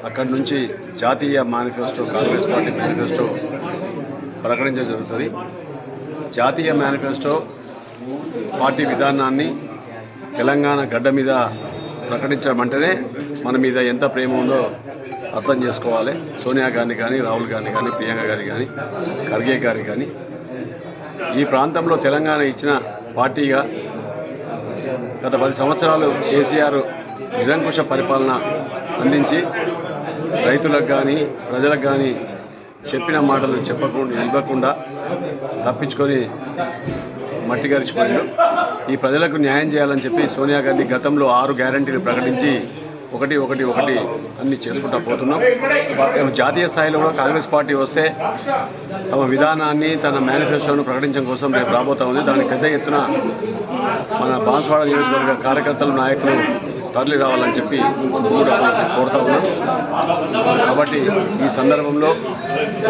అక్కడి నుంచి జాతీయ మేనిఫెస్టో, కాంగ్రెస్ పార్టీ మేనిఫెస్టో ప్రకటించడం జరుగుతుంది. జాతీయ మేనిఫెస్టో పార్టీ విధానాన్ని తెలంగాణ గడ్డ మీద ప్రకటించమంటేనే మన మీద ఎంత ప్రేమ ఉందో అర్థం చేసుకోవాలి. సోనియా గాంధీ కానీ, రాహుల్ గాంధీ కానీ, ప్రియాంక గాంధీ కానీ, ఖర్గే గారి కానీ ఈ ప్రాంతంలో తెలంగాణ ఇచ్చిన పార్టీగా గత 10 సంవత్సరాలు కేసీఆర్ నిరంకుశ పరిపాలన అందించి రైతులకు కానీ, ప్రజలకు కానీ చెప్పిన మాటలు ఇవ్వకుండా తప్పించుకొని మట్టి గరిచిపోయాడు. ఈ ప్రజలకు న్యాయం చేయాలని చెప్పి సోనియా గాంధీ గతంలో 6 గ్యారంటీలు ప్రకటించి ఒకటి అన్ని చేసుకుంటూ పోతున్నాం. జాతీయ స్థాయిలో కూడా కాంగ్రెస్ పార్టీ వస్తే తమ విధానాన్ని, తన మేనిఫెస్టోను ప్రకటించడం కోసం రేపు రాబోతా ఉంది. దానికి పెద్ద ఎత్తున మన బాన్స్వాడ నియోజకవర్గ కార్యకర్తలు, నాయకులు తరలి రావాలని చెప్పి కోరుతా ఉన్నాం. కాబట్టి ఈ సందర్భంలో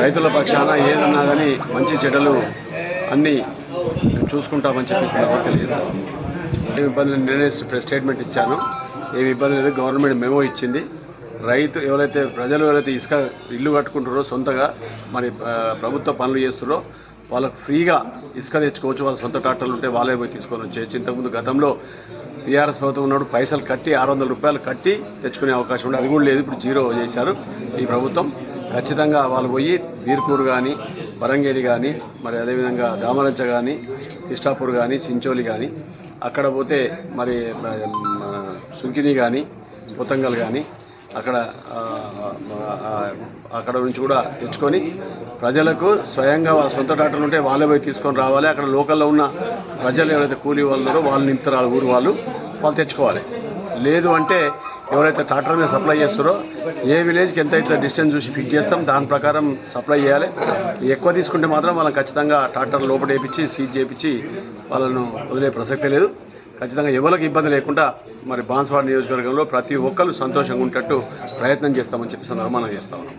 రైతుల పక్షాన ఏదన్నా కానీ మంచి చెడ్డలు అన్నీ చూసుకుంటామని చెప్పి తెలియజేస్తాం. ఏమి ఇబ్బందులు నేనే స్టేట్మెంట్ ఇచ్చాను. ఏమి ఇబ్బంది లేదు. గవర్నమెంట్ మెమో ఇచ్చింది. ప్రజలు ఎవరైతే ఇసుక ఇల్లు కట్టుకుంటారో సొంతగా మరి ప్రభుత్వ పనులు చేస్తున్నారో వాళ్ళకు ఫ్రీగా ఇసుక తెచ్చుకోవచ్చు. వాళ్ళ సొంత ట్రాక్టర్లు ఉంటే వాళ్ళే పోయి తీసుకొని వచ్చేయచ్చు. ఇంతకుముందు గతంలో టీఆర్ఎస్ ప్రభుత్వం ఉన్నప్పుడు పైసలు కట్టి 600 రూపాయలు కట్టి తెచ్చుకునే అవకాశం ఉండే, అది కూడా లేదు. ఇప్పుడు 0 చేశారు ఈ ప్రభుత్వం. ఖచ్చితంగా వాళ్ళు పోయి బీర్పూర్ కానీ, వరంగేరి కానీ, మరి అదేవిధంగా దామరంచ కానీ, ఇష్టాపూర్ కానీ, చించోలి కానీ అక్కడ పోతే మరి సుంకిని కానీ, పొతంగల్ కానీ అక్కడ నుంచి కూడా తెచ్చుకొని ప్రజలకు స్వయంగా వాళ్ళ సొంత ట్రాక్టర్లు ఉంటే వాళ్ళే పోయి తీసుకొని రావాలి. అక్కడ లోకల్లో ఉన్న ప్రజలు ఎవరైతే కూలీ వాళ్ళు వాళ్ళు నింపుతారు, ఊరు వాళ్ళు తెచ్చుకోవాలి. లేదు అంటే ఎవరైతే ట్రాక్టర్ మీద సప్లై చేస్తారో ఏ విలేజ్కి ఎంత అయితే డిస్టెన్స్ చూసి ఫిట్ చేస్తాం దాని ప్రకారం సప్లై చేయాలి. ఎక్కువ తీసుకుంటే మాత్రం వాళ్ళని ఖచ్చితంగా ట్రాక్టర్ లోపల వేయించి సీజ్ చేయించి వాళ్ళను వదిలే ప్రసక్తే లేదు. ఖచ్చితంగా ఎవరికి ఇబ్బంది లేకుండా మరి బాన్స్వాడ నియోజకవర్గంలో ప్రతి ఒక్కరు సంతోషంగా ఉండేటట్టు ప్రయత్నం చేస్తామని చెప్పి మనం చేస్తా ఉన్నాం.